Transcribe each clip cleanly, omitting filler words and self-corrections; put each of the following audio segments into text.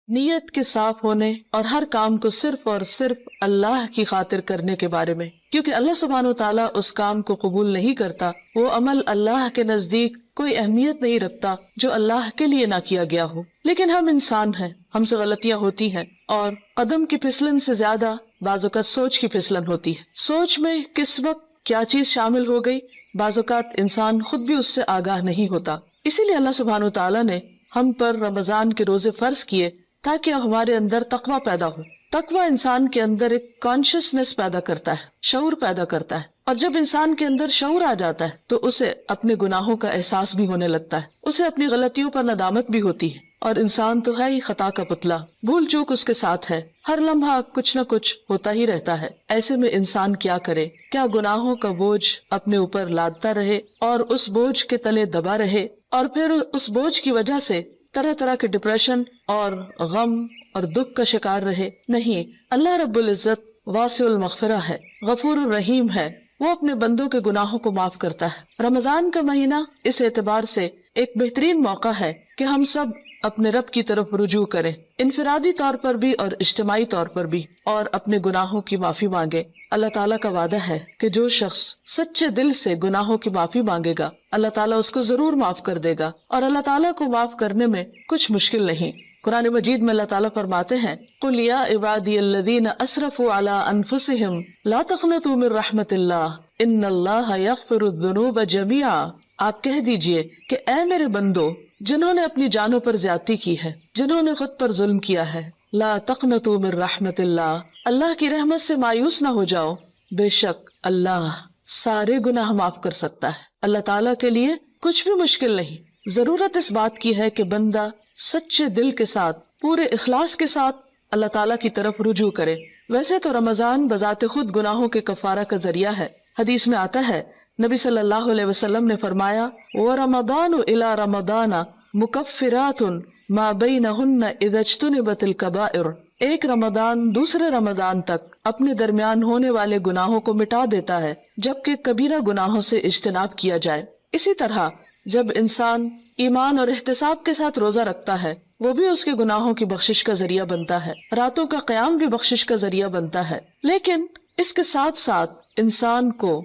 نیت کے صاف ہونے اور ہر کام کو صرف اور صرف اللہ کی خاطر کرنے کے بارے میں، کیونکہ اللہ سبحانہ و تعالیٰ اس کام کو قبول نہیں کرتا، وہ عمل اللہ کے نزدیک کوئی اہمیت نہیں رکھتا جو اللہ کے لیے نہ کیا گیا ہو۔ لیکن ہم انسان ہیں، ہم سے غلطیاں ہوتی ہیں، اور قدم کی پھسلن سے زیادہ بعض اوقات سوچ کی پھسلن ہوتی ہے۔ سوچ میں کس وقت کیا چیز شامل ہو گئی، بعض اوقات انسان خود بھی اس سے آگاہ نہیں ہوتا۔ اسی لیے اللہ سبحانہ و تعالیٰ نے ہم پر رمضان کے روزے فرض کیے تاکہ ہمارے اندر تقویٰ پیدا ہو۔ تقویٰ انسان کے اندر ایک کانشیسنس پیدا کرتا ہے، شعور پیدا کرتا ہے، اور جب انسان کے اندر شعور آ جاتا ہے تو اسے اپنے گناہوں کا احساس بھی ہونے لگتا ہے، اسے اپنی غلطیوں پر ندامت بھی ہوتی ہے، اور انسان تو ہے ہی خطا کا پتلا، بھول چوک اس کے ساتھ ہے، ہر لمحہ کچھ نہ کچھ ہوتا ہی رہتا ہے۔ ایسے میں انسان کیا کرے؟ کیا گناہوں کا بوجھ اپنے اوپر لادتا رہے اور اس بوجھ کے تلے دبا رہے، اور پھر اس بوجھ کی وجہ سے طرح طرح کے ڈپریشن اور غم اور دکھ کا شکار رہے؟ نہیں، اللہ رب العزت واسع المغفرہ ہے، غفور الرحیم ہے، وہ اپنے بندوں کے گناہوں کو معاف کرتا ہے۔ رمضان کا مہینہ اس اعتبار سے ایک بہترین موقع ہے کہ ہم سب اپنے رب کی طرف رجوع کریں، انفرادی طور پر بھی اور اجتماعی طور پر بھی، اور اپنے گناہوں کی معافی مانگے۔ اللہ تعالیٰ کا وعدہ ہے کہ جو شخص سچے دل سے گناہوں کی معافی مانگے گا، اللہ تعالیٰ اس کو ضرور معاف کر دے گا، اور اللہ تعالیٰ کو معاف کرنے میں کچھ مشکل نہیں۔ قرآن مجید میں اللہ تعالیٰ فرماتے ہیں، قُلْ يَا عِبَادِيَ الَّذِينَ أَسْرَفُوا عَلَىٰ أَنفُسِهِمْ لَا تَقْنَطُوا مِن رَحْمَةِ اللَّهِ إِنَّ اللَّهَ يَغْفِرُ الذُّنُوبَ جَمِيعًا۔ آپ کہہ دیجئے کہ اے میرے بندو جنہوں نے اپنی جانوں پر زیادتی کی ہے، جنہوں نے خود پر ظلم کیا ہے، لا تقنطوا من رحمت اللہ، اللہ کی رحمت سے مایوس نہ ہو جاؤ، بے شک اللہ سارے گناہ معاف کر سکتا ہے۔ اللہ تعالیٰ کے لیے کچھ بھی مشکل نہیں۔ ضرورت اس بات کی ہے کہ بندہ سچے دل کے ساتھ، پورے اخلاص کے ساتھ اللہ تعالیٰ کی طرف رجوع کرے۔ ویسے تو رمضان بذات خود گناہوں کے کفارہ کا ذریعہ ہے۔ حدیث میں آتا ہے، نبی صلی اللہ علیہ وسلم نے فرمایا، وَرَمَضَانُ إِلَى رَمَضَانَ مُكَفِّرَاتٌ مَا بَيْنَهُنَّ إِذَا اجْتُنِبَتِ الْكَبَائِرُ۔ ایک رمضان دوسرے رمضان تک اپنے درمیان ہونے والے گناہوں کو مٹا دیتا ہے جبکہ کبیرہ گناہوں سے اجتناب کیا جائے۔ اسی طرح جب انسان ایمان اور احتساب کے ساتھ روزہ رکھتا ہے، وہ بھی اس کے گناہوں کی بخشش کا ذریعہ بنتا ہے، راتوں کا قیام بھی بخشش کا ذریعہ بنتا ہے۔ لیکن اس کے ساتھ ساتھ انسان کو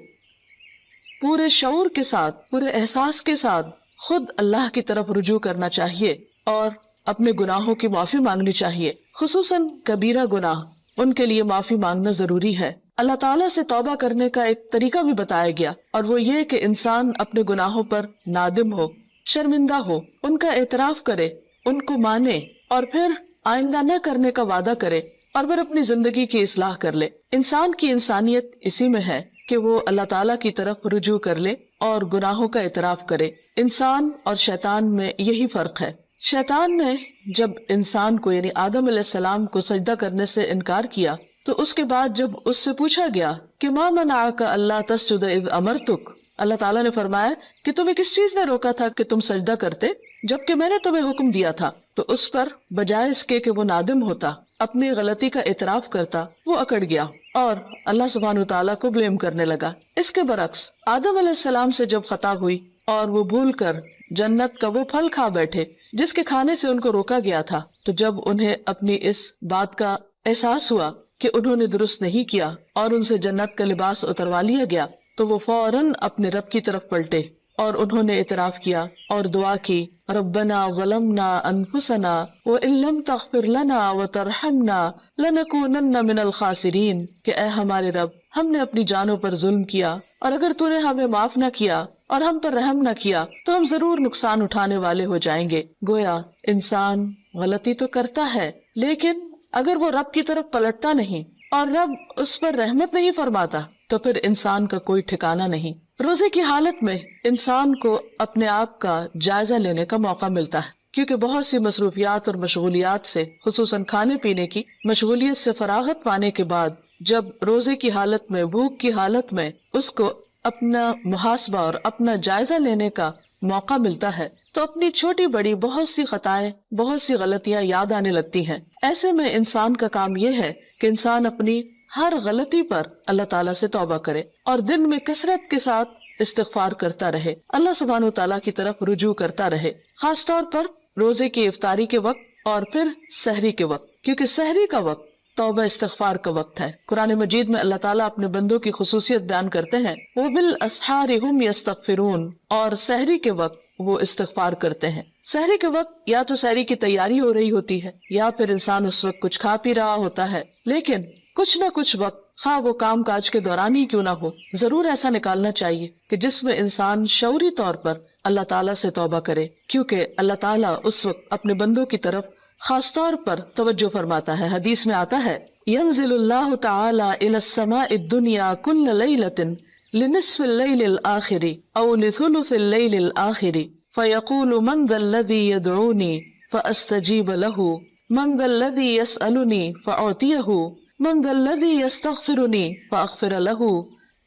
پورے شعور کے ساتھ، پورے احساس کے ساتھ خود اللہ کی طرف رجوع کرنا چاہیے اور اپنے گناہوں کی معافی مانگنی چاہیے، خصوصاً کبیرہ گناہ، ان کے لیے معافی مانگنا ضروری ہے۔ اللہ تعالیٰ سے توبہ کرنے کا ایک طریقہ بھی بتایا گیا، اور وہ یہ کہ انسان اپنے گناہوں پر نادم ہو، شرمندہ ہو، ان کا اعتراف کرے، ان کو مانے، اور پھر آئندہ نہ کرنے کا وعدہ کرے، اور پھر اپنی زندگی کی اصلاح کر لے۔ انسان کی انسانیت اسی میں ہے کہ وہ اللہ تعالیٰ کی طرف رجوع کر لے اور گناہوں کا اعتراف کرے۔ انسان اور شیطان میں یہی فرق ہے۔ شیطان نے جب انسان کو یعنی آدم علیہ السلام کو سجدہ کرنے سے انکار کیا تو اس کے بعد جب اس سے پوچھا گیا کہ ما منعک الا تسجد اذ امرتک، اللہ تعالیٰ نے فرمایا کہ تمہیں کس چیز نے روکا تھا کہ تم سجدہ کرتے جبکہ میں نے تمہیں حکم دیا تھا؟ تو اس پر بجائے اس کے کہ وہ نادم ہوتا، اپنی غلطی کا اعتراف کرتا، وہ اکڑ گیا اور اللہ سبحانہ وتعالیٰ کو بلیم کرنے لگا۔ اس کے برعکس آدم علیہ السلام سے جب خطا ہوئی اور وہ بھول کر جنت کا وہ پھل کھا بیٹھے جس کے کھانے سے ان کو روکا گیا تھا، تو جب انہیں اپنی اس بات کا احساس ہوا کہ انہوں نے درست نہیں کیا اور ان سے جنت کا لباس اتروا لیا گیا، تو وہ فوراً اپنے رب کی طرف پلٹے اور انہوں نے اعتراف کیا اور دعا کی، ربنا ظلمنا انفسنا وان لم تغفر لنا وترحمنا لنکونن من الخاسرین، کہ اے ہمارے رب، ہم نے اپنی جانوں پر ظلم کیا اور اگر تو نے ہمیں معاف نہ کیا اور ہم پر رحم نہ کیا تو ہم ضرور نقصان اٹھانے والے ہو جائیں گے۔ گویا انسان غلطی تو کرتا ہے، لیکن اگر وہ رب کی طرف پلٹتا نہیں اور رب اس پر رحمت نہیں فرماتا تو پھر انسان کا کوئی ٹھکانہ نہیں۔ روزے کی حالت میں انسان کو اپنے آپ کا جائزہ لینے کا موقع ملتا ہے، کیونکہ بہت سی مصروفیات اور مشغولیات سے، خصوصاً کھانے پینے کی مشغولیت سے فراغت پانے کے بعد جب روزے کی حالت میں، بھوک کی حالت میں اس کو اپنا محاسبہ اور اپنا جائزہ لینے کا موقع ملتا ہے تو اپنی چھوٹی بڑی بہت سی خطائیں، بہت سی غلطیاں یاد آنے لگتی ہیں۔ ایسے میں انسان کا کام یہ ہے کہ انسان اپنی ہر غلطی پر اللہ تعالیٰ سے توبہ کرے اور دن میں کثرت کے ساتھ استغفار کرتا رہے، اللہ سبحانہ و تعالیٰ کی طرف رجوع کرتا رہے۔ خاص طور پر روزے کی افطاری کے وقت اور پھر سحری کے وقت، کیونکہ سحری کا وقت توبہ استغفار کا وقت ہے۔ قرآن مجید میں اللہ تعالیٰ اپنے بندوں کی خصوصیت بیان کرتے ہیں، وَبِالْأَسْحَارِ هُمْ يَسْتَغْفِرُونَ، اور سحری کے وقت وہ استغفار کرتے ہیں۔ سحری کے وقت یا تو سحری کی تیاری ہو رہی ہوتی ہے یا پھر انسان اس وقت کچھ کھا پی رہا ہوتا ہے، لیکن کچھ نہ کچھ وقت، خواہ وہ کام کاج کے دوران ہی کیوں نہ ہو، ضرور ایسا نکالنا چاہیے کہ جس میں انسان شعوری طور پر اللہ تعالیٰ سے توبہ کرے، کیونکہ اللہ تعالیٰ اس وقت اپنے بندوں کی طرف خاص طور پر توجہ فرماتا ہے۔ حدیث میں آتا ہے، ينزل اللہ تعالی الى السماء الدنیا كل ليلة لنصف الليل الآخر او لثلث الليل الآخر فيقول من ذا الذي يدعوني فأستجيب له من ذا الذي يسألني فأعطيه من ذا الذي يستغفرني فأغفر له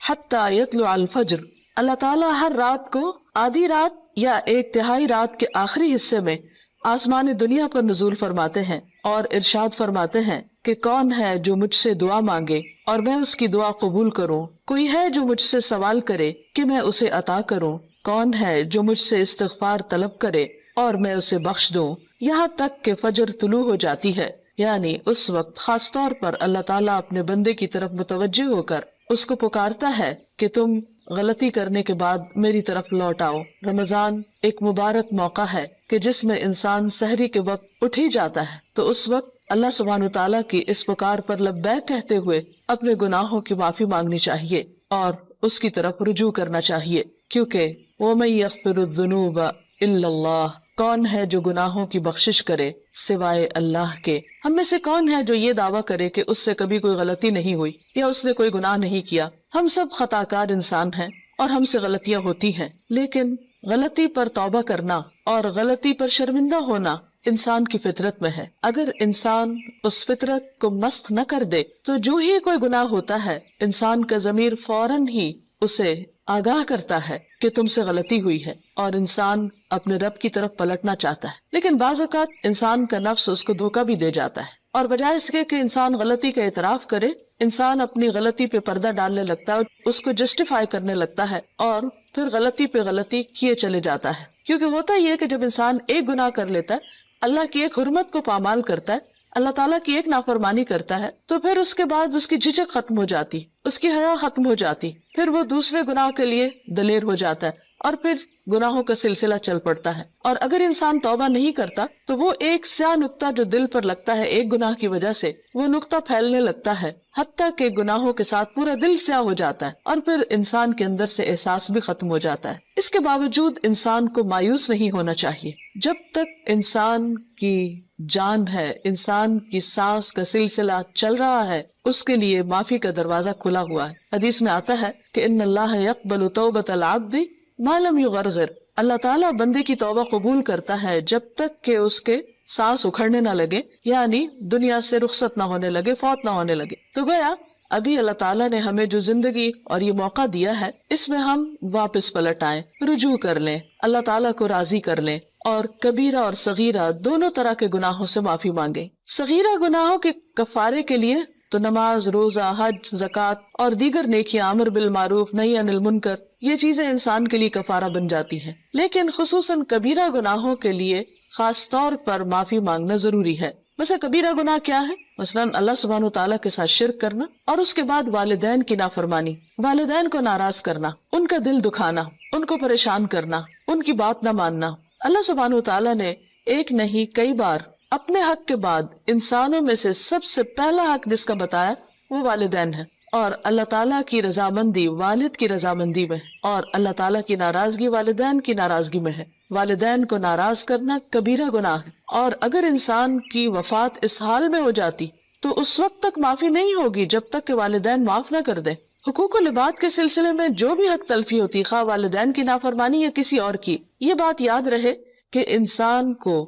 حتى يطلع الفجر۔ اللہ تعالیٰ ہر رات کو آدھی رات یا ایک تہائی رات کے آخری حصے میں آسمان دنیا پر نزول فرماتے ہیں اور ارشاد فرماتے ہیں کہ کون ہے جو مجھ سے دعا مانگے اور میں اس کی دعا قبول کروں، کوئی ہے جو مجھ سے سوال کرے کہ میں اسے عطا کروں، کون ہے جو مجھ سے استغفار طلب کرے اور میں اسے بخش دوں، یہاں تک کہ فجر طلوع ہو جاتی ہے۔ یعنی اس وقت خاص طور پر اللہ تعالیٰ اپنے بندے کی طرف متوجہ ہو کر اس کو پکارتا ہے کہ تم غلطی کرنے کے بعد میری طرف لوٹ آؤ۔ رمضان ایک مبارک موقع ہے کہ جس میں انسان سحری کے وقت اٹھ ہی جاتا ہے، تو اس وقت اللہ سبحانہ وتعالیٰ کی اس پکار پر لبیک کہتے ہوئے اپنے گناہوں کی معافی مانگنی چاہیے اور اس کی طرف رجوع کرنا چاہیے، کیونکہ وَمَن يَغْفِرُ الذُّنُوبَ إِلَّا اللَّهُ، کون ہے جو گناہوں کی بخشش کرے سوائے اللہ کے۔ ہم میں سے کون ہے جو یہ دعویٰ کرے کہ اس سے کبھی کوئی غلطی نہیں ہوئی یا اس نے کوئی گناہ نہیں کیا؟ ہم سب خطا کار انسان ہیں اور ہم سے غلطیاں ہوتی ہیں، لیکن غلطی پر توبہ کرنا اور غلطی پر شرمندہ ہونا انسان کی فطرت میں ہے۔ اگر انسان اس فطرت کو مسخ نہ کر دے تو جو ہی کوئی گناہ ہوتا ہے، انسان کا ضمیر فوراً ہی اسے آگاہ کرتا ہے کہ تم سے غلطی ہوئی ہے اور انسان اپنے رب کی طرف پلٹنا چاہتا ہے۔ لیکن بعض اوقات انسان کا نفس اس کو دھوکہ بھی دے جاتا ہے، اور بجائے اس کے کہ انسان غلطی کا اعتراف کرے، انسان اپنی غلطی پہ پردہ ڈالنے لگتا ہے، اس کو جسٹیفائی کرنے لگتا ہے اور پھر غلطی پہ غلطی کیے چلے جاتا ہے۔ کیونکہ ہوتا یہ ہے کہ جب انسان ایک گناہ کر لیتا ہے، اللہ کی ایک حرمت کو پامال کرتا ہے، اللہ تعالیٰ کی ایک نافرمانی کرتا ہے، تو پھر اس کے بعد اس کی جھجک ختم ہو جاتی، اس کی حیا ختم ہو جاتی، پھر وہ دوسرے گناہ کے لیے دلیر ہو جاتا ہے اور پھر گناہوں کا سلسلہ چل پڑتا ہے۔ اور اگر انسان توبہ نہیں کرتا تو وہ ایک سیاہ نقطہ جو دل پر لگتا ہے ایک گناہ کی وجہ سے، وہ نقطہ پھیلنے لگتا ہے حتیٰ کہ گناہوں کے ساتھ پورا دل سیاہ ہو جاتا ہے اور پھر انسان کے اندر سے احساس بھی ختم ہو جاتا ہے۔ اس کے باوجود انسان کو مایوس نہیں ہونا چاہیے۔ جب تک انسان کی جان ہے، انسان کی سانس کا سلسلہ چل رہا ہے، اس کے لیے معافی کا دروازہ کھلا ہوا ہے۔ حدیث میں آتا ہے کہ ان اللہ یقبل توبۃ العبد ما لم یغرغر، اللہ تعالیٰ بندے کی توبہ قبول کرتا ہے جب تک کہ اس کے سانس اکھڑنے نہ لگے، یعنی دنیا سے رخصت نہ ہونے لگے، فوت نہ ہونے لگے۔ تو گویا ابھی اللہ تعالیٰ نے ہمیں جو زندگی اور یہ موقع دیا ہے، اس میں ہم واپس پلٹ آئیں، رجوع کر لیں، اللہ تعالیٰ کو راضی کر لیں اور کبیرہ اور صغیرہ دونوں طرح کے گناہوں سے معافی مانگیں۔ صغیرہ گناہوں کے کفارے کے لیے تو نماز، روزہ، حج، زکوٰۃ اور دیگر نیکیاں، امر بالمعروف نہی عن المنکر، یہ چیزیں انسان کے لیے کفارہ بن جاتی ہیں۔ لیکن خصوصاً کبیرہ گناہوں کے لیے خاص طور پر معافی مانگنا ضروری ہے۔ مثلا کبیرہ گناہ کیا ہے؟ مثلاً اللہ سبحانہ وتعالیٰ کے ساتھ شرک کرنا، اور اس کے بعد والدین کی نافرمانی، والدین کو ناراض کرنا، ان کا دل دکھانا، ان کو پریشان کرنا، ان کی بات نہ ماننا۔ اللہ سبحانہ وتعالیٰ نے ایک نہیں کئی بار اپنے حق کے بعد انسانوں میں سے سب سے پہلا حق جس کا بتایا وہ والدین ہے، اور اللہ تعالیٰ کی رضامندی والد کی رضامندی میں ہے، اور اللہ تعالیٰ کی ناراضگی والدین کی ناراضگی میں ہے۔ والدین کو ناراض کرنا کبیرہ گناہ ہے، اور اگر انسان کی وفات اس حال میں ہو جاتی تو اس وقت تک معافی نہیں ہوگی جب تک کہ والدین معاف نہ کر دیں۔ حقوق و لباد کے سلسلے میں جو بھی حق تلفی ہوتی، خواہ والدین کی نافرمانی یا کسی اور کی، یہ بات یاد رہے کہ انسان کو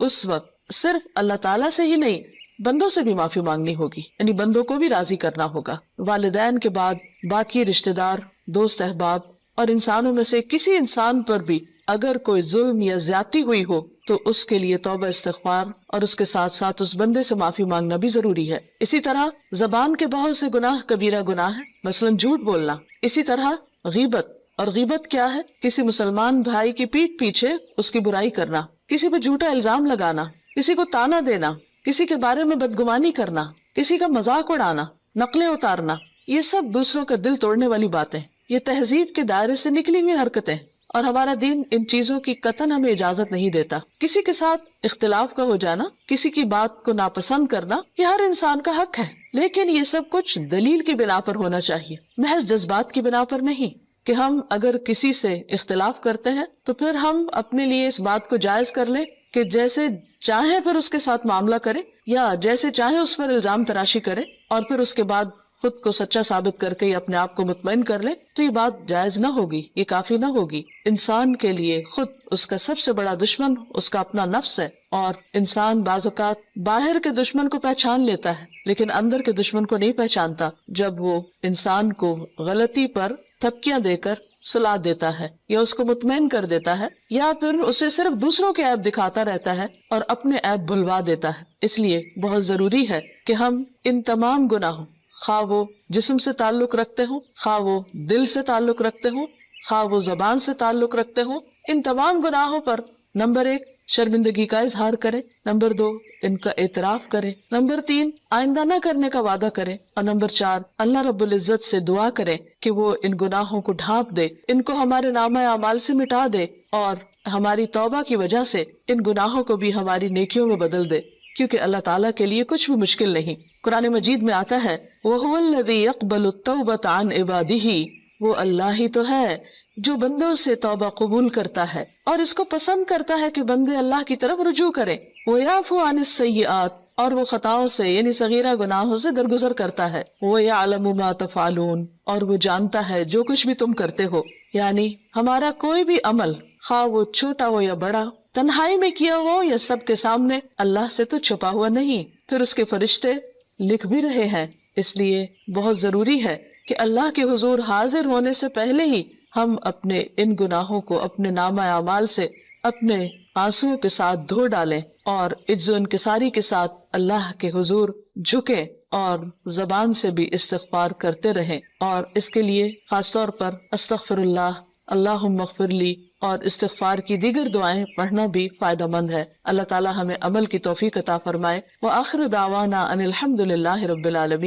اس وقت صرف اللہ تعالیٰ سے ہی نہیں، بندوں سے بھی معافی مانگنی ہوگی، یعنی بندوں کو بھی راضی کرنا ہوگا۔ والدین کے بعد باقی رشتہ دار، دوست احباب اور انسانوں میں سے کسی انسان پر بھی اگر کوئی ظلم یا زیادتی ہوئی ہو تو اس کے لیے توبہ استغفار اور اس کے ساتھ ساتھ اس بندے سے معافی مانگنا بھی ضروری ہے۔ اسی طرح زبان کے بہت سے گناہ کبیرہ گناہ ہیں، مثلاً جھوٹ بولنا۔ اسی طرح غیبت، اور غیبت کیا ہے؟ کسی مسلمان بھائی کی پیٹھ پیچھے اس کی برائی کرنا، کسی پہ جھوٹا الزام لگانا، کسی کو تانا دینا، کسی کے بارے میں بدگمانی کرنا، کسی کا مذاق اڑانا، نقلیں اتارنا، یہ سب دوسروں کا دل توڑنے والی باتیں، یہ تہذیب کے دائرے سے نکلی ہوئی حرکتیں، اور ہمارا دین ان چیزوں کی قطعاً ہمیں اجازت نہیں دیتا۔ کسی کے ساتھ اختلاف کا ہو جانا، کسی کی بات کو ناپسند کرنا، یہ ہر انسان کا حق ہے، لیکن یہ سب کچھ دلیل کی بنا پر ہونا چاہیے، محض جذبات کی بنا پر نہیں، کہ ہم اگر کسی سے اختلاف کرتے ہیں تو پھر ہم اپنے لیے اس بات کو جائز کر لیں کہ جیسے چاہیں پھر اس کے ساتھ معاملہ کریں، یا جیسے چاہیں اس پر الزام تراشی کریں، اور پھر اس کے بعد خود کو سچا ثابت کر کے اپنے آپ کو مطمئن کر لیں، تو یہ بات جائز نہ ہوگی، یہ کافی نہ ہوگی۔ انسان کے لیے خود اس کا سب سے بڑا دشمن اس کا اپنا نفس ہے، اور انسان بعض اوقات باہر کے دشمن کو پہچان لیتا ہے لیکن اندر کے دشمن کو نہیں پہچانتا، جب وہ انسان کو غلطی پر تھپکیاں دے کر سلا دیتا ہے، یا اس کو مطمئن کر دیتا ہے، یا پھر اسے صرف دوسروں کے عیب دکھاتا رہتا ہے اور اپنے عیب بھلوا دیتا ہے۔ اس لیے بہت ضروری ہے کہ ہم ان تمام گناہوں، خواہ وہ جسم سے تعلق رکھتے ہوں، خواہ وہ دل سے تعلق رکھتے ہوں، خواہ وہ زبان سے تعلق رکھتے ہوں، ان تمام گناہوں پر نمبر 1 شرمندگی کا اظہار کریں، نمبر 2 ان کا اعتراف کریں، نمبر 3 آئندہ نہ کرنے کا وعدہ کریں، اور نمبر 4 اللہ رب العزت سے دعا کریں کہ وہ ان گناہوں کو ڈھانپ دے، ان کو ہمارے نامہ اعمال سے مٹا دے، اور ہماری توبہ کی وجہ سے ان گناہوں کو بھی ہماری نیکیوں میں بدل دے، کیونکہ اللہ تعالیٰ کے لیے کچھ بھی مشکل نہیں۔ قرآن مجید میں آتا ہے وَهُوَ الَّذِي يَقْبَلُ التَّوْبَةَ عَنْ عِبَادِهِ، وہ اللہ ہی تو ہے جو بندوں سے توبہ قبول کرتا ہے اور اس کو پسند کرتا ہے کہ بندے اللہ کی طرف رجوع کریں۔ وَيَعْفُو عَنِ السَّيِّئَاتِ، اور وہ خطاؤں سے یعنی صغیرہ گناہوں سے درگزر کرتا ہے۔ وَيَعْلَمُ مَا تَفْعَلُونَ، اور وہ جانتا ہے جو کچھ بھی تم کرتے ہو، یعنی ہمارا کوئی بھی عمل خواہ وہ چھوٹا ہو یا بڑا، تنہائی میں کیا ہو یا سب کے سامنے، اللہ سے تو چھپا ہوا نہیں، پھر اس کے فرشتے لکھ بھی رہے ہیں۔ اس لیے بہت ضروری ہے کہ اللہ کے حضور حاضر ہونے سے پہلے ہی ہم اپنے ان گناہوں کو اپنے نامہ اعمال سے اپنے آنسوؤں کے ساتھ دھو ڈالیں، اور عجز و انکساری کے ساتھ اللہ کے حضور جھکیں، اور زبان سے بھی استغفار کرتے رہیں، اور اس کے لیے خاص طور پر استغفر اللہ، اللہم اغفر لی اور استغفار کی دیگر دعائیں پڑھنا بھی فائدہ مند ہے۔ اللہ تعالی ہمیں عمل کی توفیق عطا فرمائے۔ وآخر دعوانا ان الحمد للہ رب العالمین۔